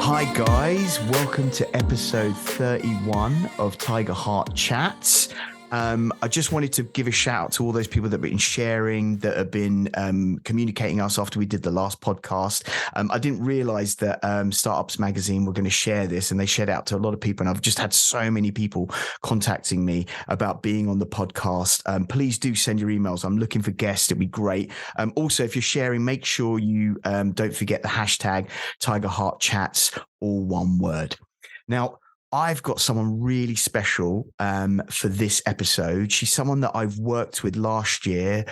Hi guys, welcome to episode 31 of Tiger Heart Chats. I just wanted to give a shout out to all those people that have been sharing, that have been communicating us after we did the last podcast. I didn't realize that Startups Magazine were going to share this, and they shared out to a lot of people. And I've just had so many people contacting me about being on the podcast. Please do send your emails. I'm looking for guests. It'd be great. Also, if you're sharing, make sure you don't forget the hashtag Tiger Heart Chats, all one word. Now, I've got someone really special for this episode. She's someone that I've worked with last year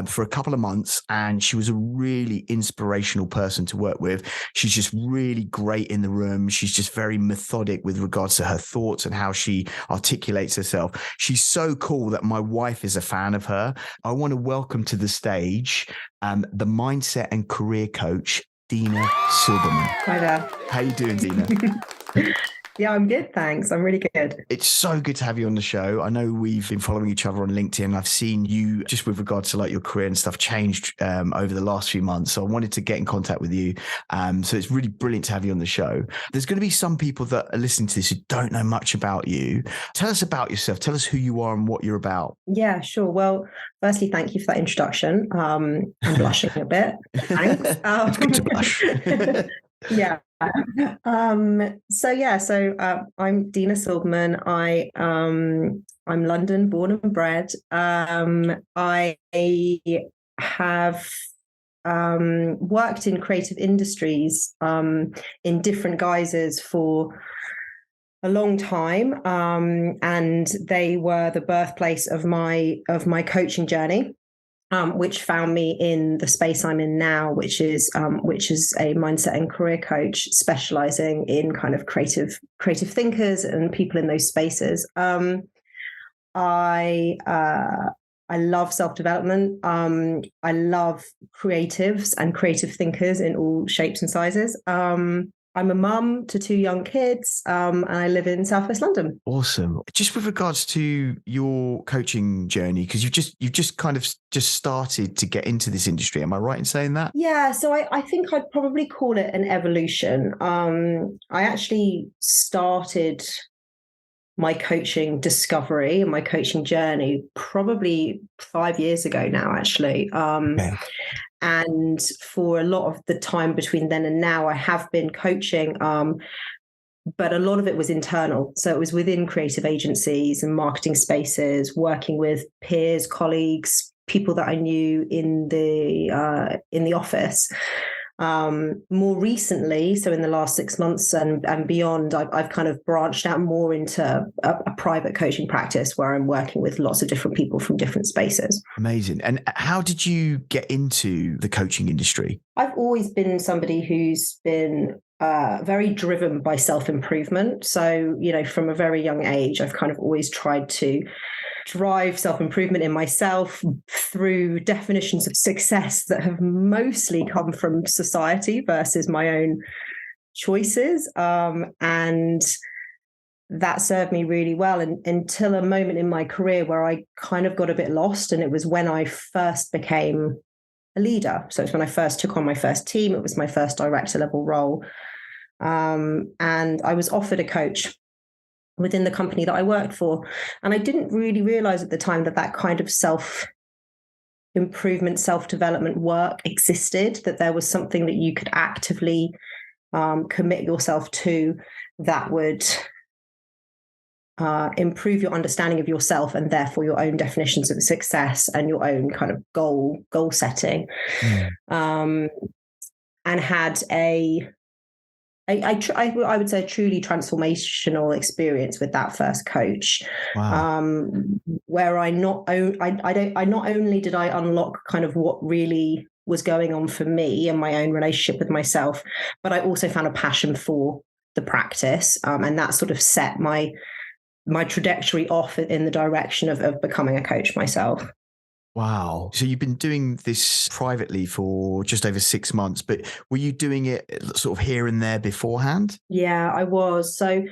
for a couple of months, and she was a really inspirational person to work with. She's just really great in the room. She's just very methodic with regards to her thoughts and how she articulates herself. She's so cool that my wife is a fan of her. I want to welcome to the stage the mindset and career coach, Dina Silbermann. Hi there. How you doing, Dina? Yeah, I'm good, thanks. I'm really good. It's so good to have you on the show. I know we've been following each other on LinkedIn. I've seen you, just with regards to like your career and stuff, changed over the last few months. So I wanted to get in contact with you. So it's really brilliant to have you on the show. There's going to be some people that are listening to this who don't know much about you. Tell us about yourself. Tell us who you are and what you're about. Yeah, sure. Well, firstly, thank you for that introduction. I'm blushing a bit. Thanks. It's good to blush. Yeah. So I'm Dina Silbermann. I'm London born and bred. I have worked in creative industries in different guises for a long time, and they were the birthplace of my coaching journey. Which found me in the space I'm in now, which is a mindset and career coach specializing in kind of creative thinkers and people in those spaces. I love self-development. I love creatives and creative thinkers in all shapes and sizes. I'm a mum to 2 young kids, and I live in Southwest London. Awesome. Just with regards to your coaching journey, because you've just kind of just started to get into this industry. Am I right in saying that? Yeah, so I think I'd probably call it an evolution. I actually started my coaching discovery and my coaching journey probably 5 years ago now, actually. Okay. And for a lot of the time between then and now, I have been coaching, but a lot of it was internal. So it was within creative agencies and marketing spaces, working with peers, colleagues, people that I knew in the office. More recently, so in the last 6 months and beyond, I've kind of branched out more into a private coaching practice where I'm working with lots of different people from different spaces. Amazing. And how did you get into the coaching industry? I've always been somebody who's been very driven by self-improvement. So, from a very young age, I've kind of always tried to drive self-improvement in myself through definitions of success that have mostly come from society versus my own choices. And that served me really well until a moment in my career where I kind of got a bit lost. And it was when I first became a leader. So it's when I first took on my first team. It was my first director level role. And I was offered a coach within the company that I worked for. And I didn't really realize at the time that kind of self-improvement, self-development work existed, that there was something that you could actively commit yourself to that would improve your understanding of yourself and therefore your own definitions of success and your own kind of goal setting. And had I would say a truly transformational experience with that first coach. Wow. Where I not only did I unlock kind of what really was going on for me and my own relationship with myself, but I also found a passion for the practice, and that sort of set my trajectory off in the direction of becoming a coach myself. Wow. So you've been doing this privately for just over 6 months, but were you doing it sort of here and there beforehand? Yeah, I was. So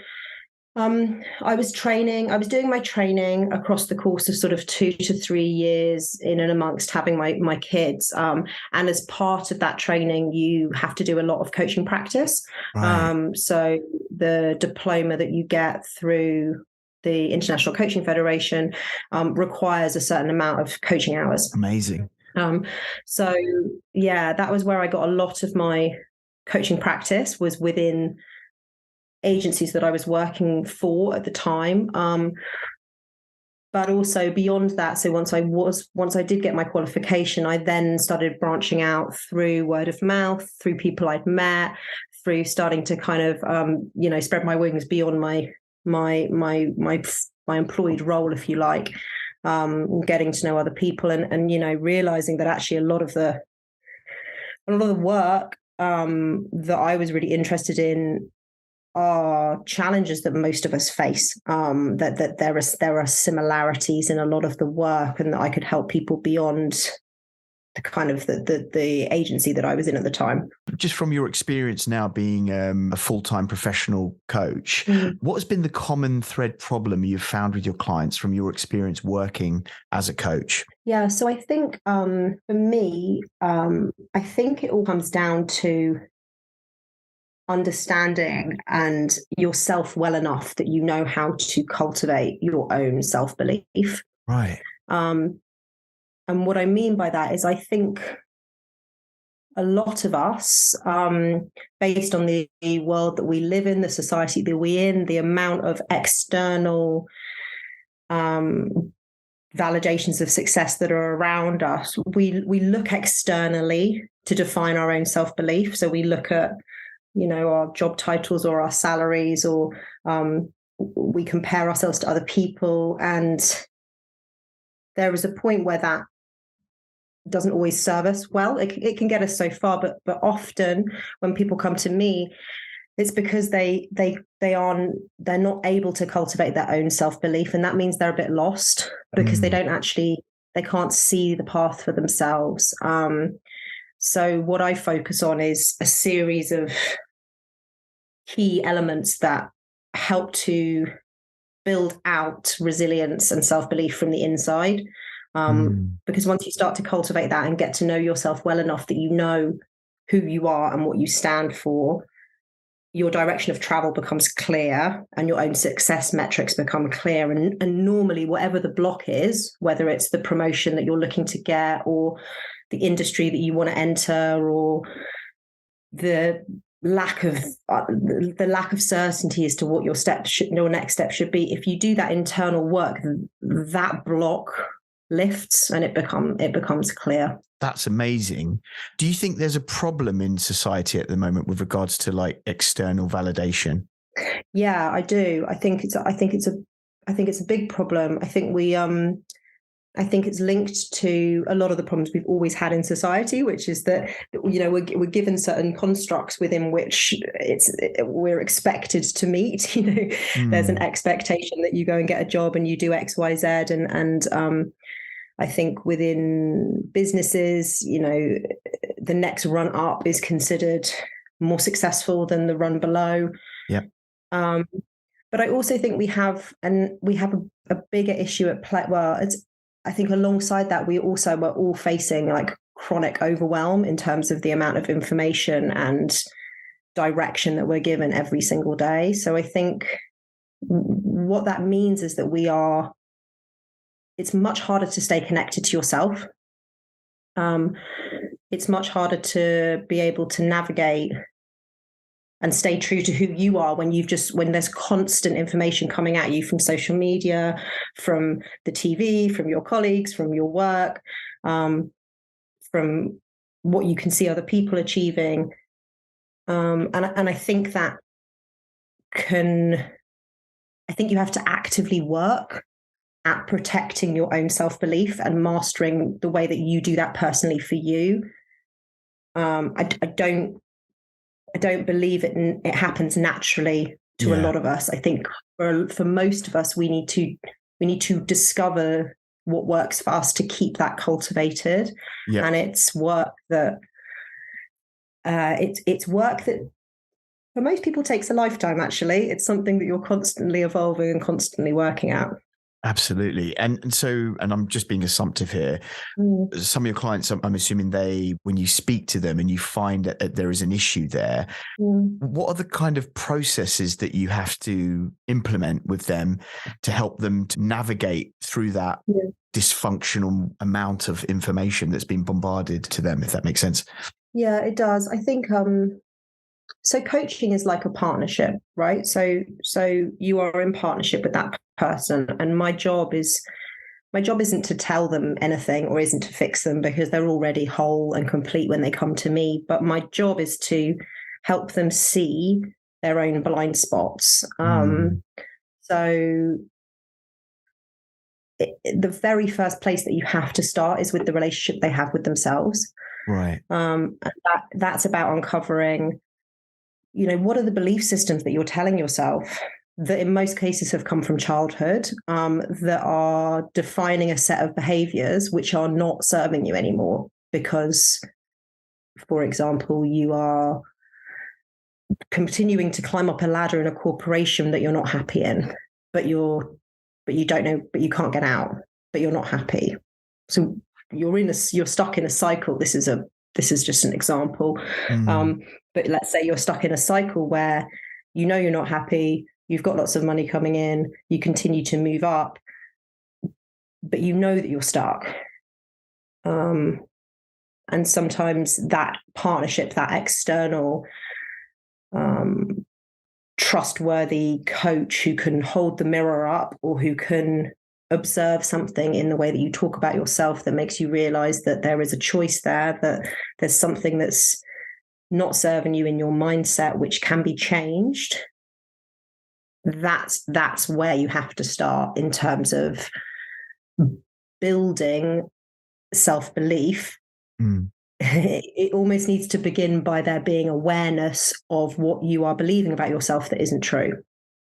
I was doing my training across the course of sort of 2 to 3 years in and amongst having my kids. And as part of that training, you have to do a lot of coaching practice. Right. So the diploma that you get through the International Coaching Federation requires a certain amount of coaching hours. Amazing. So yeah, that was where I got a lot of my coaching practice, was within agencies that I was working for at the time. But also beyond that, so once I did get my qualification, I then started branching out through word of mouth, through people I'd met, through starting to kind of spread my wings beyond my employed role, if you like, getting to know other people and realizing that actually a lot of the work that I was really interested in are challenges that most of us face. That there are similarities in a lot of the work, and that I could help people beyond the kind of the agency that I was in at the time. Just from your experience now being a full-time professional coach, what has been the common thread problem you've found with your clients from your experience working as a coach? Yeah, so I think for me, I think it all comes down to understanding and yourself well enough that you know how to cultivate your own self-belief. Right. And what I mean by that is I think a lot of us, based on the world that we live in, the society that we're in, the amount of external validations of success that are around us, we look externally to define our own self-belief. So we look at our job titles or our salaries, or we compare ourselves to other people. And there is a point where that doesn't always serve us well. It can get us so far, but often when people come to me, it's because they're not able to cultivate their own self-belief. And that means they're a bit lost because they can't see the path for themselves. So what I focus on is a series of key elements that help to build out resilience and self-belief from the inside. Because once you start to cultivate that and get to know yourself well enough that you know who you are and what you stand for, your direction of travel becomes clear and your own success metrics become clear. And normally, whatever the block is, whether it's the promotion that you're looking to get, or the industry that you want to enter, or the lack of certainty as to what your next step should be, if you do that internal work, that block lifts and it becomes clear. That's amazing. Do you think there's a problem in society at the moment with regards to like external validation? Yeah, I do. I think it's a big problem. I think it's linked to a lot of the problems we've always had in society, which is that we're given certain constructs within which we're expected to meet. There's an expectation that you go and get a job and you do X, Y, Z, and I think within businesses, the next run up is considered more successful than the run below. Yeah. But I also think we have a bigger issue at play. Well, I think alongside that, we're all facing like chronic overwhelm in terms of the amount of information and direction that we're given every single day. So I think what that means is that it's much harder to stay connected to yourself. It's much harder to be able to navigate and stay true to who you are when there's constant information coming at you from social media, from the TV, from your colleagues, from your work, from what you can see other people achieving. And I think I think you have to actively work at protecting your own self-belief and mastering the way that you do that personally for you. I don't believe it happens naturally to a lot of us. I think for most of us, we need to discover what works for us to keep that cultivated. And it's work that For most people, it takes a lifetime, actually. It's something that you're constantly evolving and constantly working at. Absolutely. And I'm just being assumptive here. Some of your clients, I'm assuming when you speak to them and you find that there is an issue there, what are the kind of processes that you have to implement with them to help them to navigate through that dysfunctional amount of information that's been bombarded to them, if that makes sense? Yeah, it does. I think so coaching is like a partnership, right? So you are in partnership with that person, and my job isn't to tell them anything or isn't to fix them, because they're already whole and complete when they come to me. But my job is to help them see their own blind spots. So the very first place that you have to start is with the relationship they have with themselves. Right. And that's about uncovering, what are the belief systems that you're telling yourself that in most cases have come from childhood, that are defining a set of behaviors which are not serving you anymore because, for example, you are continuing to climb up a ladder in a corporation that you're not happy in, but you don't know, but you can't get out, but you're not happy. So you're stuck in a cycle. This is just an example. But let's say you're stuck in a cycle where you're not happy, you've got lots of money coming in, you continue to move up, but you know that you're stuck. And sometimes that partnership, that external trustworthy coach who can hold the mirror up or who can observe something in the way that you talk about yourself that makes you realize that there is a choice there, that there's something that's not serving you in your mindset, which can be changed. That's where you have to start in terms of building self-belief. It almost needs to begin by there being awareness of what you are believing about yourself that isn't true.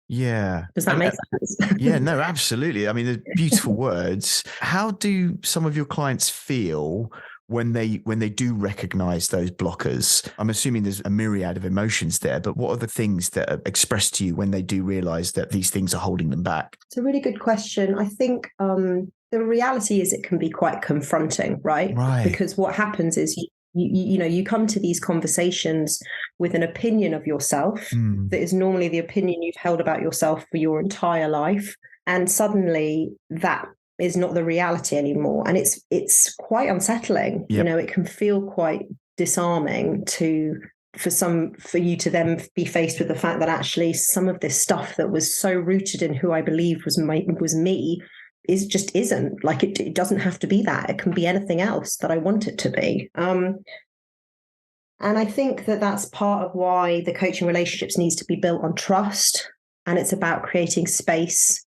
Yeah. Does that make sense? Yeah, no, absolutely. I mean, the beautiful words. How do some of your clients feel when they do recognize those blockers? I'm assuming there's a myriad of emotions there, but what are the things that are expressed to you when they do realize that these things are holding them back? It's a really good question. I think the reality is it can be quite confronting, right? Because what happens is you come to these conversations with an opinion of yourself that is normally the opinion you've held about yourself for your entire life, and suddenly that is not the reality anymore, and it's quite unsettling. It can feel quite disarming for you to then be faced with the fact that actually some of this stuff that was so rooted in who I believed was me isn't. Like it doesn't have to be that. It can be anything else that I want it to be. And I think that that's part of why the coaching relationships needs to be built on trust, and it's about creating space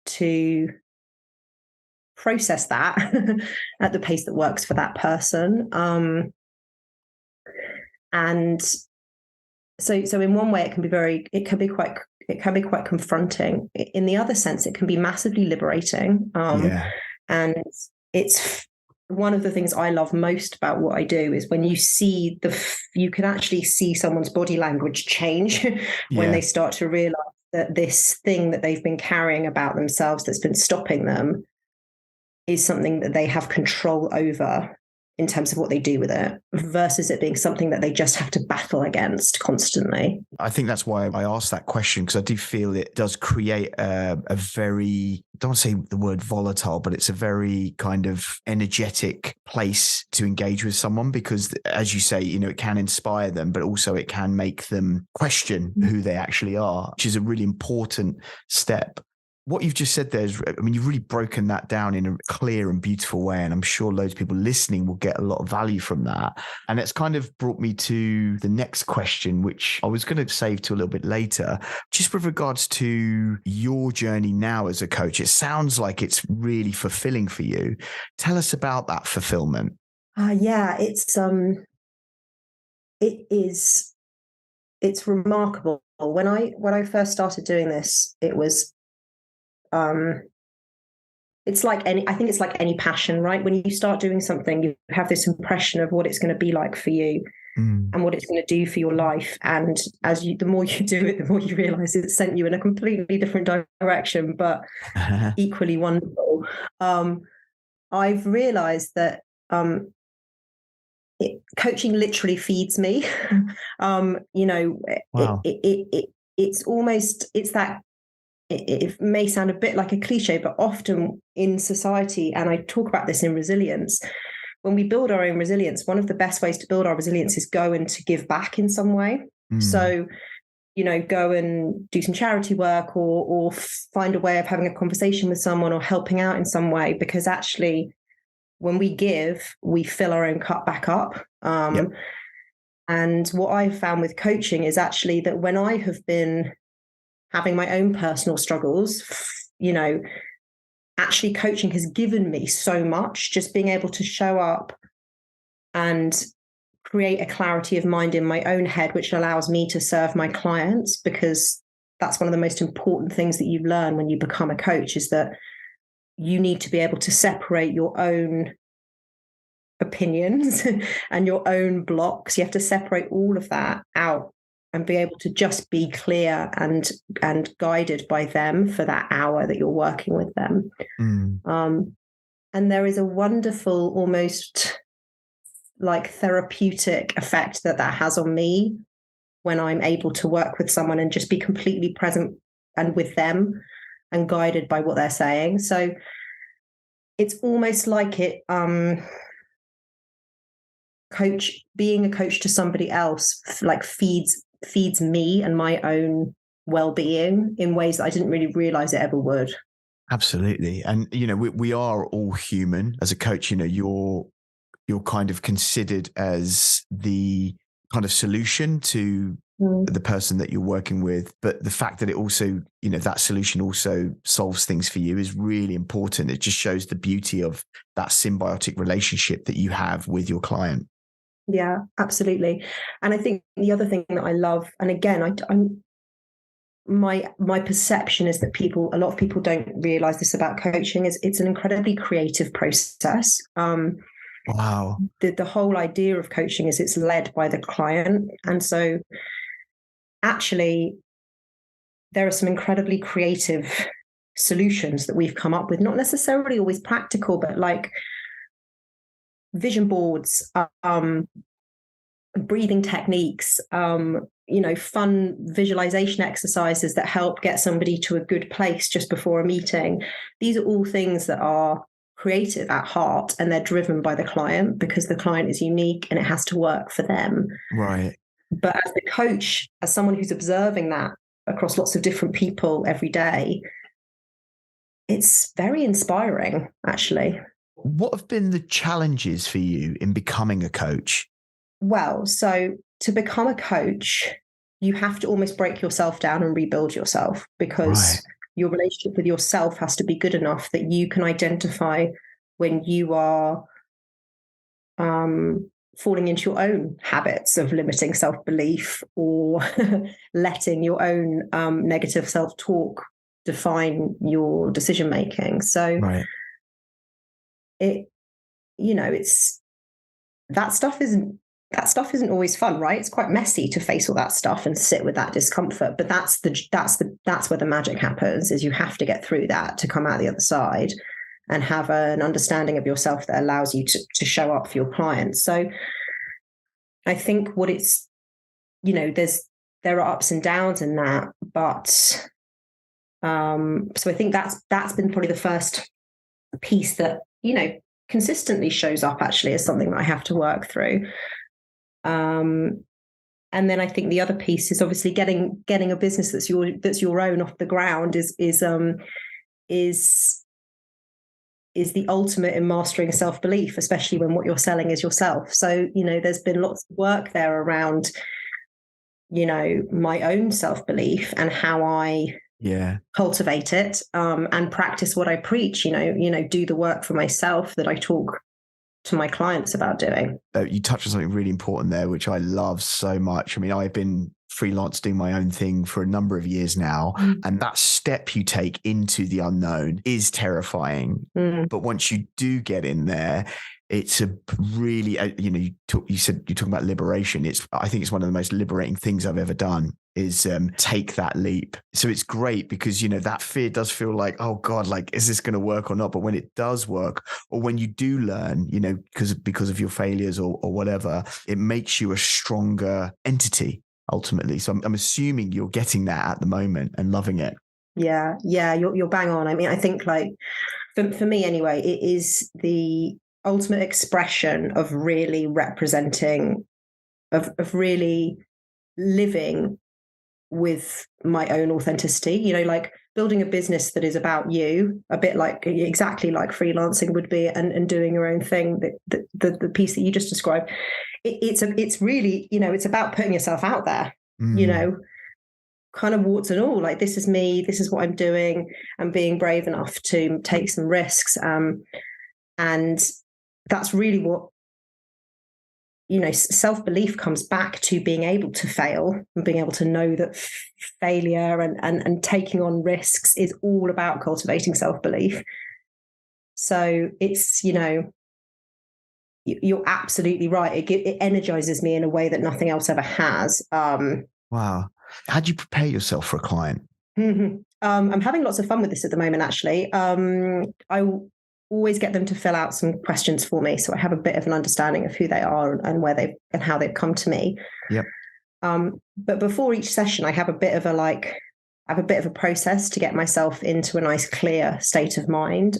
to process that at the pace that works for that person. And so in one way it can be quite confronting. In the other sense, it can be massively liberating. And it's one of the things I love most about what I do is when you can actually see someone's body language change when they start to realize that this thing that they've been carrying about themselves that's been stopping them is something that they have control over in terms of what they do with it, versus it being something that they just have to battle against constantly. I think that's why I asked that question, because I do feel it does create a very, I don't want to say the word volatile, but it's a very kind of energetic place to engage with someone, because as you say, it can inspire them, but also it can make them question who they actually are, which is a really important step. What you've just said there is, you've really broken that down in a clear and beautiful way. And I'm sure loads of people listening will get a lot of value from that. And it's kind of brought me to the next question, which I was going to save to a little bit later, just with regards to your journey now as a coach. It sounds like it's really fulfilling for you. Tell us about that fulfillment. It's remarkable. When I first started doing this, it was, it's like any passion, right? When you start doing something, you have this impression of what it's going to be like for you. and what it's going to do for your life. And the more you do it, the more you realize it's sent you in a completely different direction, but equally wonderful. I've realized that coaching literally feeds me. Wow. It's almost, it's that, it may sound a bit like a cliche, but often in society, and I talk about this in resilience, when we build our own resilience, one of the best ways to build our resilience is go and to give back in some way. So, go and do some charity work or find a way of having a conversation with someone or helping out in some way, because actually when we give, we fill our own cup back up. And what I've found with coaching is actually that when I have been having my own personal struggles, actually coaching has given me so much, just being able to show up and create a clarity of mind in my own head, which allows me to serve my clients, because that's one of the most important things that you learn when you become a coach, is that you need to be able to separate your own opinions and your own blocks. You have to separate all of that out and be able to just be clear and guided by them for that hour that you're working with them. And there is a wonderful, almost like therapeutic effect that has on me when I'm able to work with someone and just be completely present and with them and guided by what they're saying. So it's almost like it, being a coach to somebody else like feeds me and my own well-being in ways that I didn't really realize it ever would. Absolutely. And, we are all human. As a coach, you're kind of considered as the kind of solution to the person that you're working with. But the fact that it also, that solution also solves things for you is really important. It just shows the beauty of that symbiotic relationship that you have with your client. Yeah, absolutely. And I think the other thing that I love, and again, my perception is that a lot of people don't realize this about coaching, is it's an incredibly creative process. Wow. The whole idea of coaching is it's led by the client. And so actually there are some incredibly creative solutions that we've come up with, not necessarily always practical, but like vision boards, breathing techniques, fun visualization exercises that help get somebody to a good place just before a meeting. These are all things that are creative at heart, and they're driven by the client because the client is unique and it has to work for them. Right. But as the coach, as someone who's observing that across lots of different people every day, it's very inspiring, actually. What have been the challenges for you in becoming a coach? Well, so to become a coach, you have to almost break yourself down and rebuild yourself, because your relationship with yourself has to be good enough that you can identify when you are falling into your own habits of limiting self-belief or letting your own negative self-talk define your decision-making. So it's that stuff isn't always fun, right? It's quite messy to face all that stuff and sit with that discomfort. But that's where the magic happens, is you have to get through that to come out the other side and have an understanding of yourself that allows you to show up for your clients. So I think there are ups and downs in that, but so I think that's been probably the first piece that, consistently shows up actually as something that I have to work through. And then I think the other piece is obviously getting a business that's your own off the ground is the ultimate in mastering self-belief, especially when what you're selling is yourself. So, there's been lots of work there around, my own self-belief and how I cultivate it, and practice what I preach, do the work for myself that I talk to my clients about doing. You touched on something really important there, which I love so much. I mean, I've been freelance doing my own thing for a number of years now. And that step you take into the unknown is terrifying. But once you do get in there, it's a really, you said you're talking about liberation. I think it's one of the most liberating things I've ever done is take that leap. So it's great because, that fear does feel like, oh God, like, is this going to work or not? But when it does work, or when you do learn, because of your failures or whatever, it makes you a stronger entity ultimately. So I'm assuming you're getting that at the moment and loving it. Yeah, you're bang on. I mean, I think like for me anyway, it is the ultimate expression of really representing, of really living with my own authenticity, like building a business that is about you, a bit like exactly like freelancing would be, and doing your own thing, the piece that you just described. It's really, it's about putting yourself out there, kind of warts and all, like, this is me, this is what I'm doing, and being brave enough to take some risks. And that's really what, self-belief comes back to being able to fail and being able to know that failure and taking on risks is all about cultivating self-belief. So it's, you're absolutely right. It energizes me in a way that nothing else ever has. Wow. How do you prepare yourself for a client? I'm having lots of fun with this at the moment, actually. I always get them to fill out some questions for me, so I have a bit of an understanding of who they are and where they've and how they've come to me. Yep. But before each session, I have a bit of a process to get myself into a nice, clear state of mind.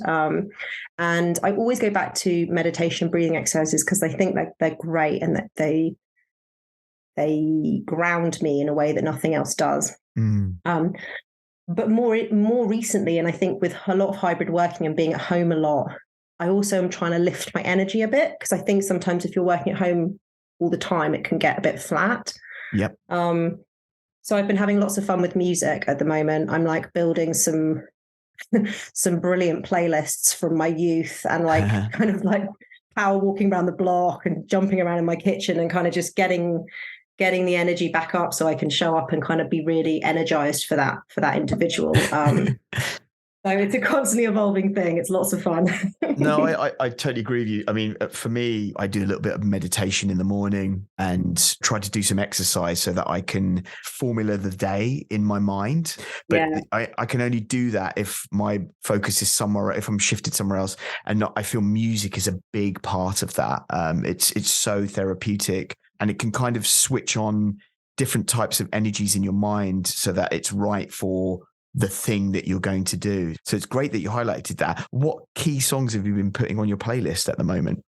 And I always go back to meditation, breathing exercises, because I think that they're great and that they ground me in a way that nothing else does. But more recently, and I think with a lot of hybrid working and being at home a lot, I also am trying to lift my energy a bit, because I think sometimes if you're working at home all the time, it can get a bit flat. Yep. So I've been having lots of fun with music at the moment. I'm like building some brilliant playlists from my youth, and like kind of like power walking around the block and jumping around in my kitchen and kind of just getting the energy back up so I can show up and kind of be really energized for that individual. So it's a constantly evolving thing. It's lots of fun. No, I totally agree with you. I mean, for me, I do a little bit of meditation in the morning and try to do some exercise so that I can formula the day in my mind. But I can only do that if my focus is somewhere, if I'm shifted somewhere else. And I feel music is a big part of that. It's so therapeutic, and it can kind of switch on different types of energies in your mind so that it's right for the thing that you're going to do. So it's great that you highlighted that. What key songs have you been putting on your playlist at the moment?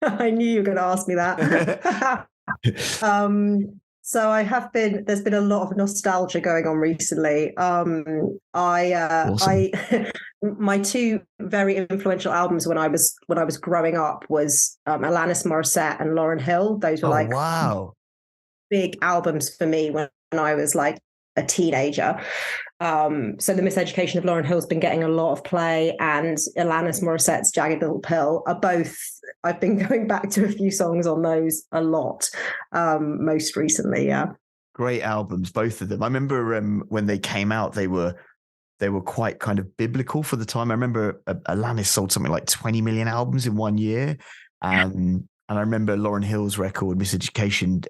I knew you were going to ask me that. So there's been a lot of nostalgia going on recently. Awesome. My two very influential albums when I was growing up was Alanis Morissette and Lauryn Hill. Those were big albums for me when I was like a teenager. So the Miseducation of Lauryn Hill's been getting a lot of play, and Alanis Morissette's Jagged Little Pill are both, I've been going back to a few songs on those a lot, most recently. Yeah. Great albums, both of them. I remember when they came out, they were quite kind of biblical for the time. I remember Alanis sold something like 20 million albums in 1 year. And I remember Lauryn Hill's record, Miseducation,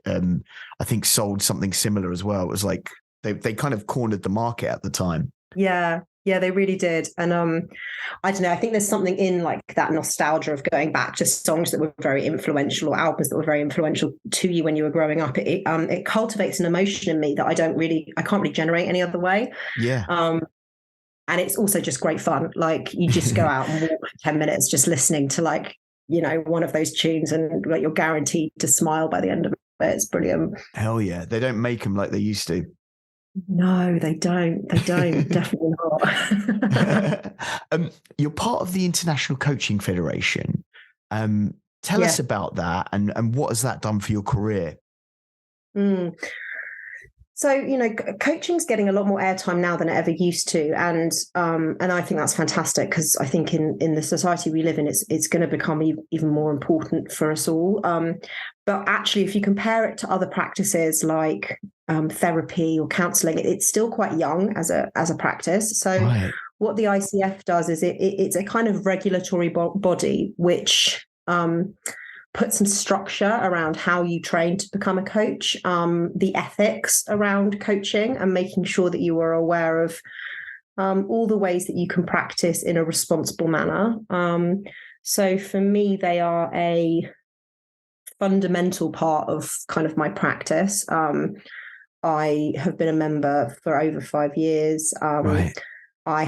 I think sold something similar as well. It was like, they kind of cornered the market at the time. Yeah, they really did. And I don't know, I think there's something in like that nostalgia of going back to songs that were very influential or albums that were very influential to you when you were growing up. It cultivates an emotion in me that I can't really generate any other way. Yeah. And it's also just great fun. Like, you just go out and walk for 10 minutes just listening to like, one of those tunes, and like you're guaranteed to smile by the end of it. It's brilliant. Hell yeah. They don't make them like they used to. No, they don't. Definitely not. You're part of the International Coaching Federation. Tell us about that, and what has that done for your career? So So, coaching's getting a lot more airtime now than it ever used to. And I think that's fantastic, because I think in the society we live in, it's going to become even more important for us all. But actually, if you compare it to other practices like therapy or counseling, it's still quite young as a practice. So Right. what the ICF does is it's a kind of regulatory body which put some structure around how you train to become a coach, the ethics around coaching, and making sure that you are aware of all the ways that you can practice in a responsible manner. So for me, they are a fundamental part of kind of my practice. I have been a member for over 5 years. Right. I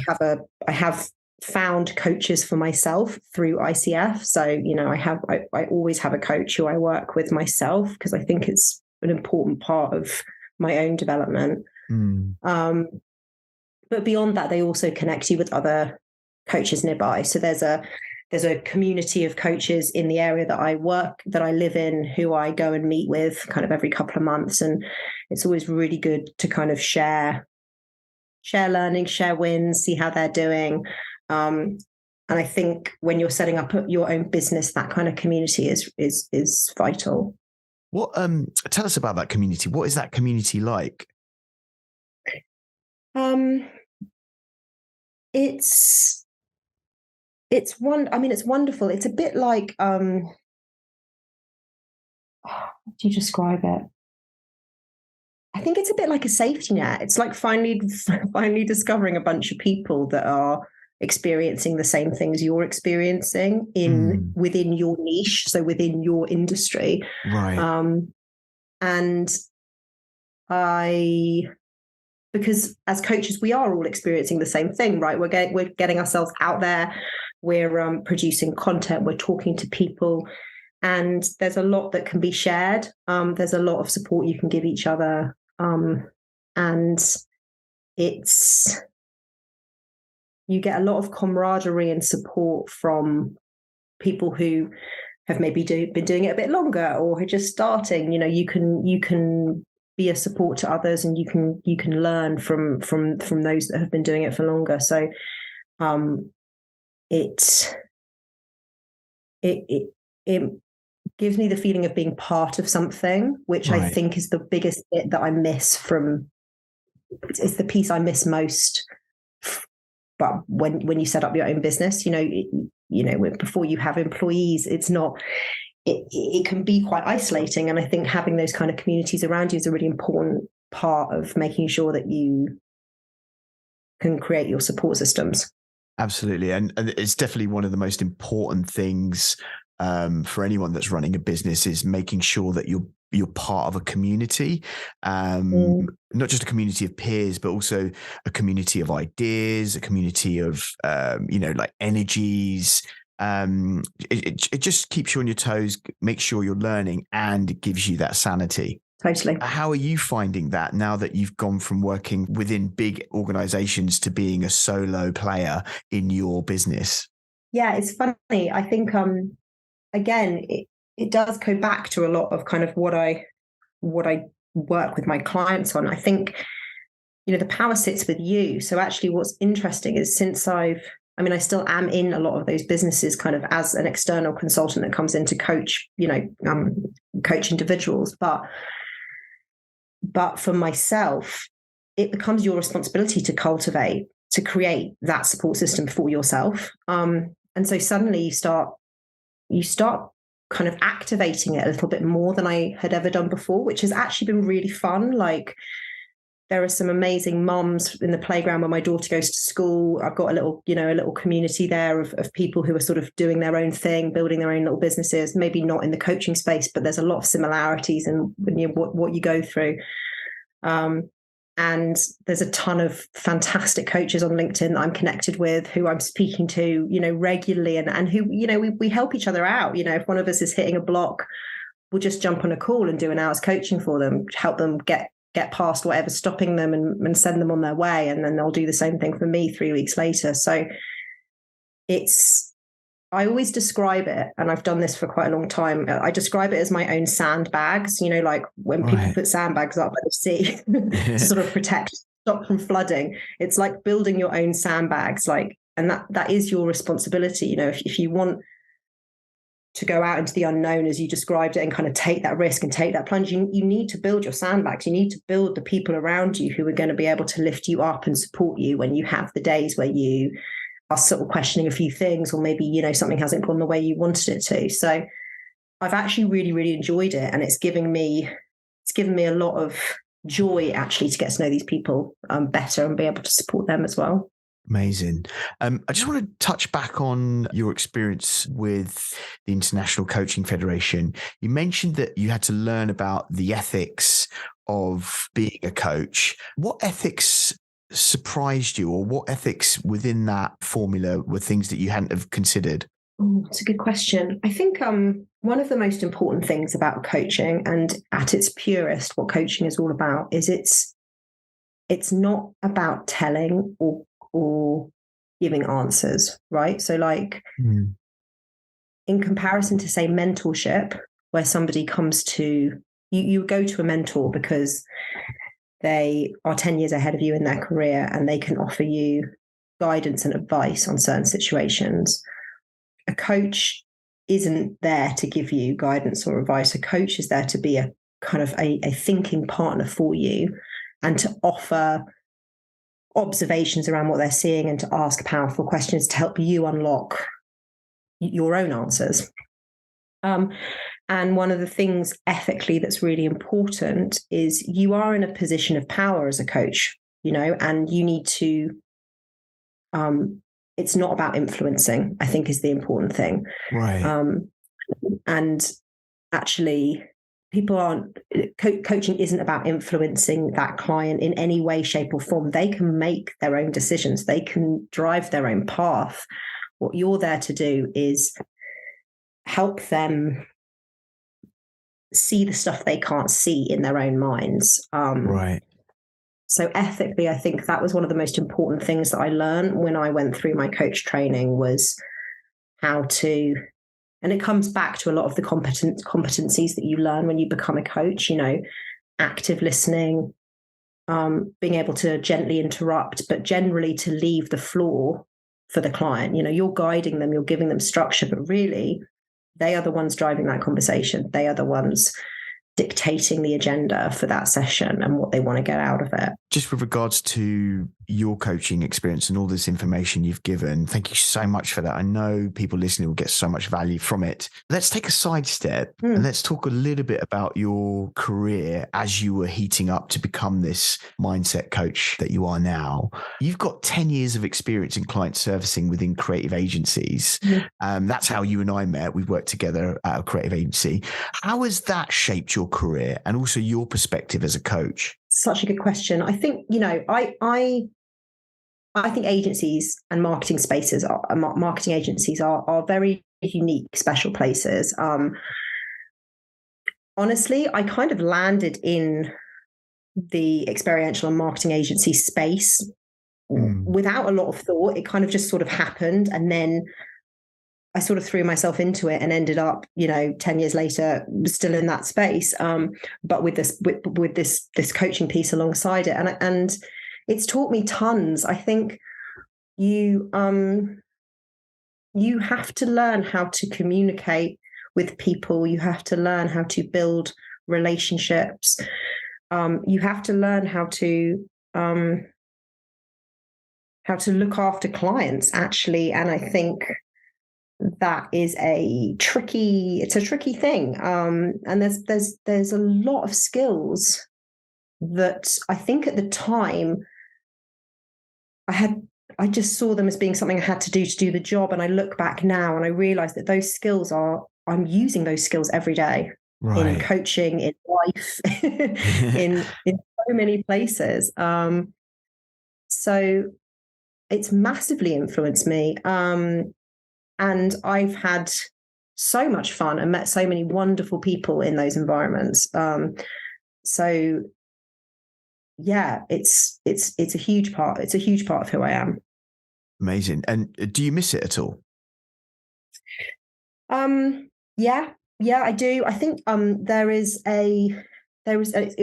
have found coaches for myself through ICF. So, I always have a coach who I work with myself, because I think it's an important part of my own development. Mm. But beyond that, they also connect you with other coaches nearby. So there's a community of coaches in the area that I live in, who I go and meet with kind of every couple of months. And it's always really good to kind of share learning, share wins, see how they're doing. And I think when you're setting up your own business, that kind of community is vital. What tell us about that community. What is that community like? It's wonderful. It's a bit like how do you describe it? I think it's a bit like a safety net. It's like finally discovering a bunch of people that are experiencing the same things you're experiencing within your niche, so within your industry. Right. And because as coaches, we are all experiencing the same thing, right? We're getting ourselves out there. We're producing content. We're talking to people, and there's a lot that can be shared. There's a lot of support you can give each other, and you get a lot of camaraderie and support from people who have maybe been doing it a bit longer, or are just starting. You can be a support to others, and you can learn from those that have been doing it for longer. So it gives me the feeling of being part of something, which Right. I think is the biggest bit that I miss from. It's the piece I miss most. But when you set up your own business, before you have employees, it's not. It can be quite isolating, and I think having those kind of communities around you is a really important part of making sure that you can create your support systems. Absolutely. And it's definitely one of the most important things for anyone that's running a business, is making sure that you're part of a community, not just a community of peers, but also a community of ideas, a community of, like energies. It just keeps you on your toes, makes sure you're learning, and it gives you that sanity. Totally. How are you finding that now that you've gone from working within big organizations to being a solo player in your business? Yeah, it's funny. I think, again, it does go back to a lot of kind of what I work with my clients on. I think, the power sits with you. So actually what's interesting is, since I still am in a lot of those businesses kind of as an external consultant that comes in to coach, coach individuals. But for myself, it becomes your responsibility to create that support system for yourself. And so suddenly you start kind of activating it a little bit more than I had ever done before, which has actually been really fun. Like, there are some amazing mums in the playground where my daughter goes to school. I've got a little community there of people who are sort of doing their own thing, building their own little businesses, maybe not in the coaching space, but there's a lot of similarities in what you go through. And there's a ton of fantastic coaches on LinkedIn that I'm connected with, who I'm speaking to, regularly, and who, we help each other out. If one of us is hitting a block, we'll just jump on a call and do an hour's coaching for them, help them get past whatever's stopping them, and send them on their way. And then they'll do the same thing for me 3 weeks later. So I always describe it, and I've done this for quite a long time. I describe it as my own sandbags, like when people put sandbags up by the sea to sort of stop from flooding. It's like building your own sandbags, and that is your responsibility. If you want to go out into the unknown, as you described it, and kind of take that risk and take that plunge, you need to build your sandbags. You need to build the people around you who are going to be able to lift you up and support you when you have the days where you are sort of questioning a few things, or maybe, something hasn't gone the way you wanted it to. So I've actually really, really enjoyed it. And it's given me a lot of joy actually to get to know these people better and be able to support them as well. Amazing. I just want to touch back on your experience with the International Coaching Federation. You mentioned that you had to learn about the ethics of being a coach. What ethics surprised you, or what ethics within that formula were things that you hadn't have considered? That's a good question. I think one of the most important things about coaching, and at its purest, what coaching is all about, is it's not about telling or giving answers, right? So in comparison to, say, mentorship, where somebody comes to you go to a mentor because they are 10 years ahead of you in their career and they can offer you guidance and advice on certain situations. A coach isn't there to give you guidance or advice. A coach is there to be a kind of a thinking partner for you and to offer observations around what they're seeing and to ask powerful questions to help you unlock your own answers. And one of the things ethically that's really important is you are in a position of power as a coach, and you need to, it's not about influencing, I think, is the important thing. Right. And actually, coaching isn't about influencing that client in any way, shape, or form. They can make their own decisions. They can drive their own path. What you're there to do is help them see the stuff they can't see in their own minds. Right. So ethically, I think that was one of the most important things that I learned when I went through my coach training, was how to, and it comes back to a lot of the competencies that you learn when you become a coach, active listening, being able to gently interrupt, but generally to leave the floor for the client. You're guiding them, you're giving them structure, but really they are the ones driving that conversation. They are the ones dictating the agenda for that session and what they want to get out of it. Just with regards to your coaching experience and all this information you've given, thank you so much for that. I know people listening will get so much value from it. Let's take a sidestep and let's talk a little bit about your career as you were heating up to become this mindset coach that you are now. You've got 10 years of experience in client servicing within creative agencies. That's how you and I met. We've worked together at a creative agency. How has that shaped your career and also your perspective as a coach? Such a good question. I think, I think agencies and marketing agencies are very unique, special places. Honestly, I kind of landed in the experiential and marketing agency space without a lot of thought. It kind of just sort of happened. And then I sort of threw myself into it and ended up, 10 years later, still in that space. But with this coaching piece alongside it. And it's taught me tons. I think you have to learn how to communicate with people. You have to learn how to build relationships. You have to learn how to look after clients, actually. And I think that is a tricky thing. And there's a lot of skills that I think at the time I just saw them as being something I had to do the job. And I look back now and I realize that those skills I'm using those skills every day in coaching, in life, in so many places. So it's massively influenced me. And I've had so much fun and met so many wonderful people in those environments. So yeah, it's a huge part. It's a huge part of who I am. Amazing. And do you miss it at all? Yeah, yeah, I do. I think it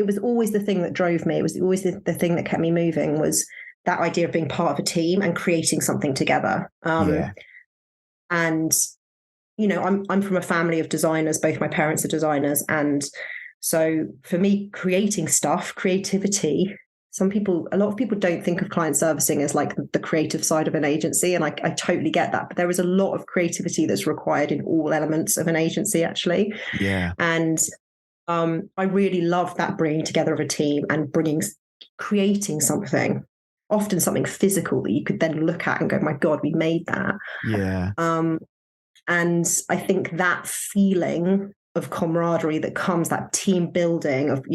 was always the thing that drove me. It was always the thing that kept me moving, was that idea of being part of a team and creating something together. Yeah. And I'm from a family of designers. Both my parents are designers, and so for me, creating stuff, creativity. A lot of people don't think of client servicing as like the creative side of an agency, and I totally get that. But there is a lot of creativity that's required in all elements of an agency, actually. Yeah. And I really love that bringing together of a team and creating something, often something physical that you could then look at and go, "My God, we made that." Yeah. And I think that feeling of camaraderie that comes, that team building of,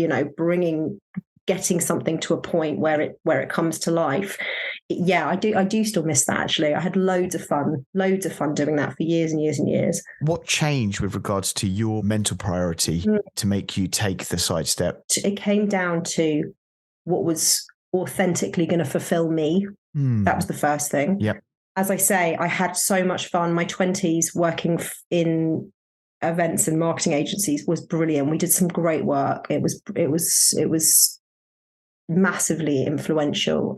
getting something to a point where it comes to life. Yeah, I do still miss that, actually. I had loads of fun doing that for years and years and years. What changed with regards to your mental priority to make you take the sidestep? It came down to what was authentically going to fulfill me. That was the first thing. Yep. As I say, I had so much fun. My 20s working in events and marketing agencies was brilliant. We did some great work. It was massively influential.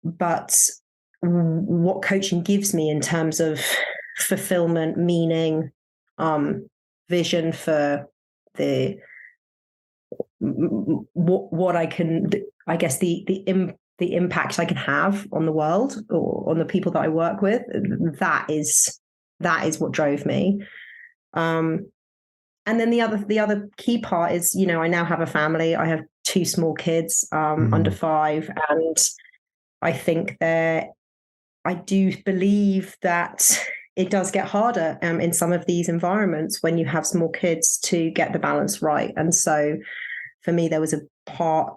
But what coaching gives me in terms of fulfillment, meaning, vision for what I can, I guess the impact I can have on the world or on the people that I work with, that is what drove me. And then the other key part is, I now have a family. I have 2 small kids, under 5, and I think that I do believe that it does get harder in some of these environments when you have small kids to get the balance right. And so for me, there was a part,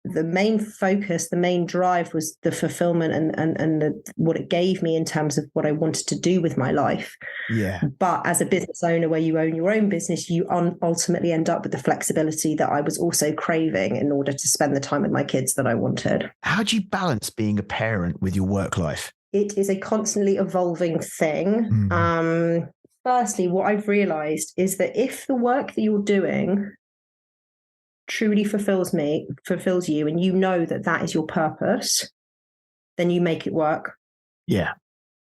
the main focus, the main drive was the fulfillment and what it gave me in terms of what I wanted to do with my life. Yeah. But as a business owner, where you own your own business, you ultimately end up with the flexibility that I was also craving in order to spend the time with my kids that I wanted. How do you balance being a parent with your work life? It is a constantly evolving thing. Firstly, what I've realized is that if the work that you're doing truly fulfills you, and you know that is your purpose, then you make it work. Yeah.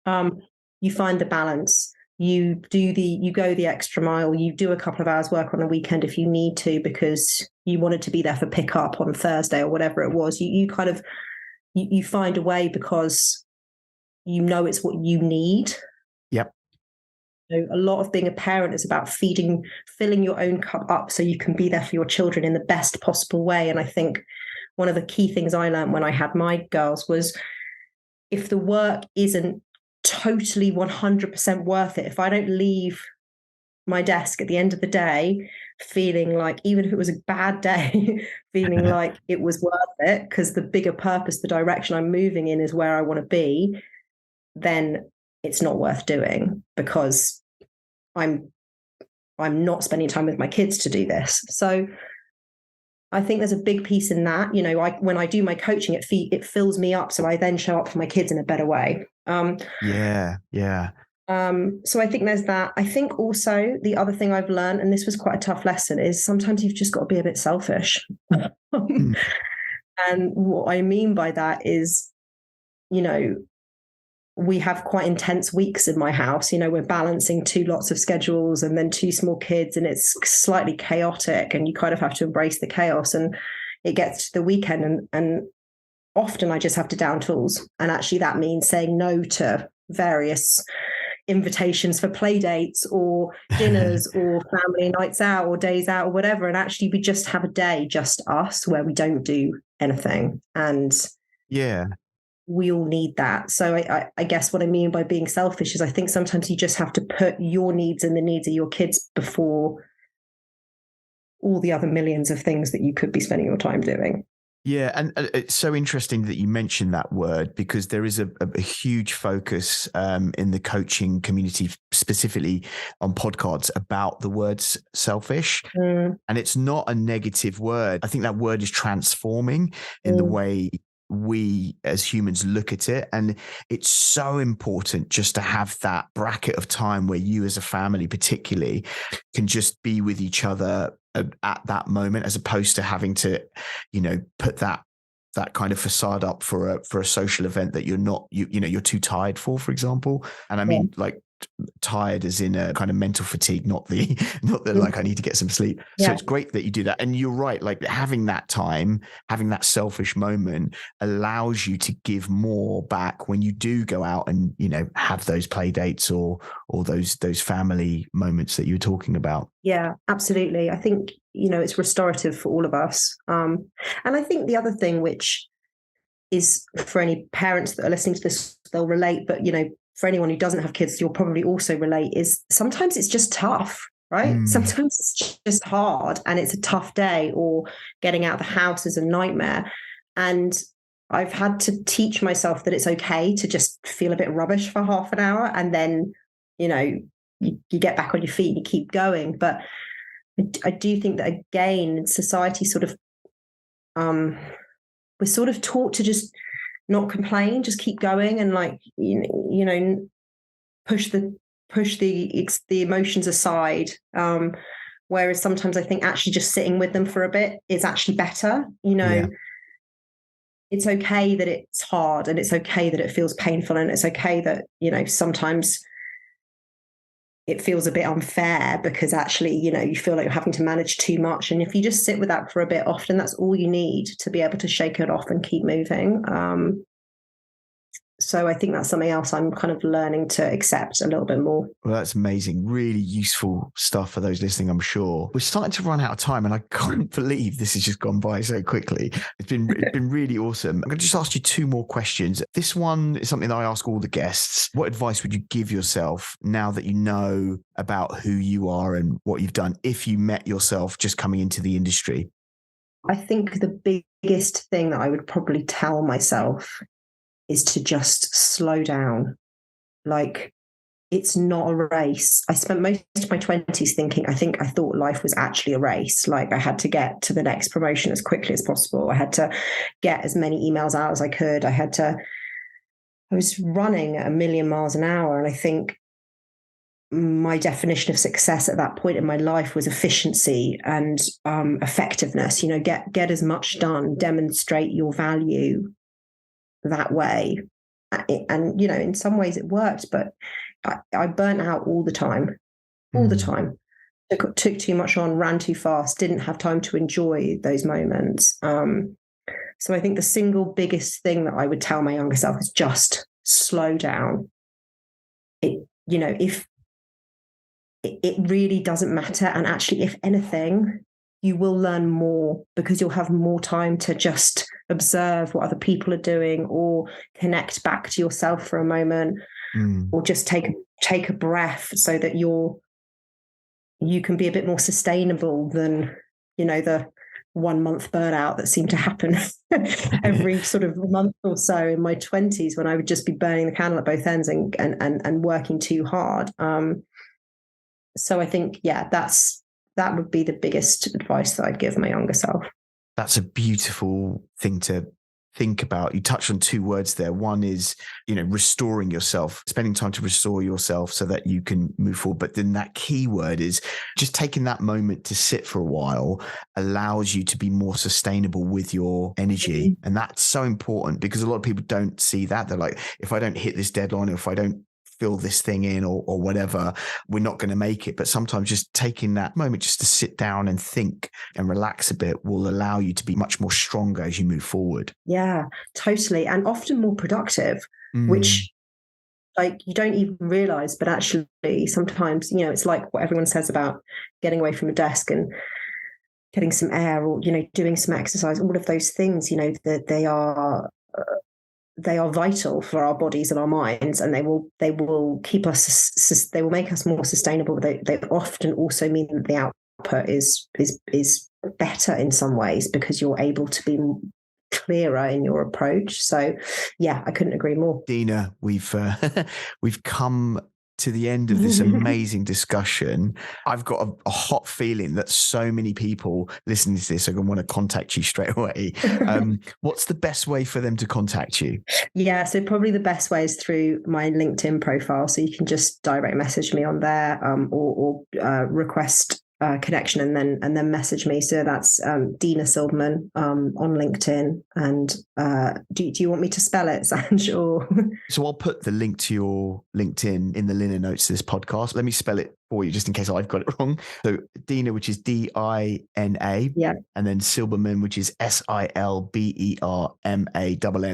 You find the balance. You go the extra mile. You do a couple of hours work on a weekend if you need to, because you wanted to be there for pickup on Thursday or whatever it was. You kind of you find a way because it's what you need. Yep. A lot of being a parent is about filling your own cup up so you can be there for your children in the best possible way. And I think one of the key things I learned when I had my girls was, if the work isn't totally 100% worth it, if I don't leave my desk at the end of the day feeling like, even if it was a bad day, feeling like it was worth it because the bigger purpose, the direction I'm moving in is where I want to be, then it's not worth doing, because I'm not spending time with my kids to do this. So I think there's a big piece in that. When I do my coaching, it fills me up, so I then show up for my kids in a better way. Yeah. So I think there's that. I think also the other thing I've learned, and this was quite a tough lesson, is sometimes you've just got to be a bit selfish. And what I mean by that is, we have quite intense weeks in my house. We're balancing 2 lots of schedules and then 2 small kids, and it's slightly chaotic, and you kind of have to embrace the chaos. And it gets to the weekend, and often I just have to down tools. And actually that means saying no to various invitations for play dates or dinners or family nights out or days out or whatever. And actually we just have a day, just us, where we don't do anything. And yeah, we all need that. So I guess what I mean by being selfish is, I think sometimes you just have to put your needs and the needs of your kids before all the other millions of things that you could be spending your time doing. Yeah, and it's so interesting that you mentioned that word, because there is a huge focus in the coaching community, specifically on podcasts, about the words selfish. And it's not a negative word. I think that word is transforming in the way we as humans look at it. And it's so important just to have that bracket of time where you as a family particularly can just be with each other at that moment, as opposed to having to, put that kind of facade up for a social event that you're too tired for example. And I mean, like, tired as in a kind of mental fatigue, not the like I need to get some sleep. So it's great that you do that. And you're right, like having that time, having that selfish moment allows you to give more back when you do go out and, have those play dates or those family moments that you were talking about. Yeah, absolutely. I think, it's restorative for all of us. And I think the other thing, which is for any parents that are listening to this, they'll relate, but, for anyone who doesn't have kids, you'll probably also relate, is sometimes it's just tough, right? Sometimes it's just hard and it's a tough day, or getting out of the house is a nightmare. And I've had to teach myself that it's okay to just feel a bit rubbish for half an hour, and then, you get back on your feet and you keep going. But I do think that, again, society sort of, we're sort of taught to just not complain, just keep going, and like, push the emotions aside. Whereas sometimes I think actually just sitting with them for a bit is actually better. It's okay that it's hard, and it's okay that it feels painful, and it's okay that, sometimes it feels a bit unfair because actually, you feel like you're having to manage too much. And if you just sit with that for a bit, often that's all you need to be able to shake it off and keep moving. So I think that's something else I'm kind of learning to accept a little bit more. Well, that's amazing. Really useful stuff for those listening, I'm sure. We're starting to run out of time, and I can't believe this has just gone by so quickly. It's been really awesome. I'm going to just ask you two more questions. This one is something that I ask all the guests. What advice would you give yourself now that you know about who you are and what you've done, if you met yourself just coming into the industry? I think the biggest thing that I would probably tell myself is to just slow down. Like, it's not a race. I spent most of my 20s thinking, I thought life was actually a race. Like, I had to get to the next promotion as quickly as possible. I had to get as many emails out as I could. I was running at 1,000,000 miles an hour. And I think my definition of success at that point in my life was efficiency and effectiveness. Get as much done, demonstrate your value that way. And in some ways it worked, but I burnt out all the time. Took too much on, ran too fast, didn't have time to enjoy those moments. So I think the single biggest thing that I would tell my younger self is just slow down. If it really doesn't matter, and actually, if anything, you will learn more because you'll have more time to just observe what other people are doing, or connect back to yourself for a moment, or just take a breath, so that you can be a bit more sustainable than, the 1 month burnout that seemed to happen every sort of month or so in my 20s, when I would just be burning the candle at both ends and working too hard. So I think, that would be the biggest advice that I'd give my younger self. That's a beautiful thing to think about. You touched on two words there. One is, restoring yourself, spending time to restore yourself so that you can move forward. But then that key word is just taking that moment to sit for a while allows you to be more sustainable with your energy. And that's so important, because a lot of people don't see that. They're like, if I don't hit this deadline, or if I don't fill this thing in or whatever, we're not going to make it. But sometimes just taking that moment just to sit down and think and relax a bit will allow you to be much more stronger as you move forward. Yeah, totally. And often more productive, which, like, you don't even realize, but actually sometimes, it's like what everyone says about getting away from a desk and getting some air, or, doing some exercise, all of those things, that they are vital for our bodies and our minds, and they will keep us, they will make us more sustainable. They often also mean that the output is better in some ways, because you're able to be clearer in your approach. So I couldn't agree more. Dina, we've come to the end of this amazing discussion. I've got a hot feeling that so many people listening to this are going to want to contact you straight away. What's the best way for them to contact you? Yeah, so probably the best way is through my LinkedIn profile. So you can just direct message me on there, or request connection and then message me. So that's Dina Silbermann on LinkedIn. And do you want me to spell it, Sanj? Or so I'll put the link to your LinkedIn in the liner notes to this podcast. Let me spell it for you just in case I've got it wrong. So Dina, which is Dina, yeah, and then Silbermann, which is Silbermann.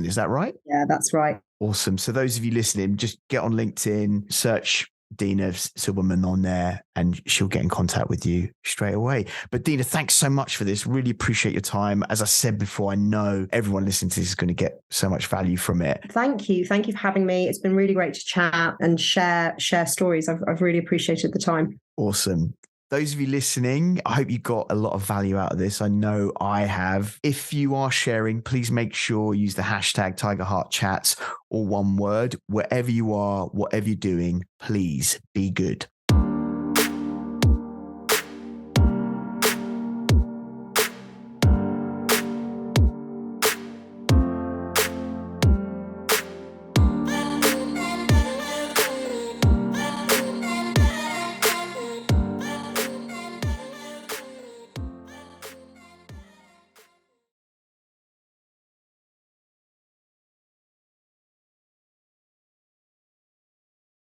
Is that right? Yeah, that's right. Awesome. So those of you listening, just get on LinkedIn, search Dina Silbermann on there, and she'll get in contact with you straight away. But Dina, thanks so much for this. Really appreciate your time. As I said before, I know everyone listening to this is going to get so much value from it. Thank you. Thank you for having me. It's been really great to chat and share stories. I've really appreciated the time. Awesome. Those of you listening, I hope you got a lot of value out of this. I know I have. If you are sharing, please make sure you use the hashtag Tiger Heart Chats, or one word. Wherever you are, whatever you're doing, please be good.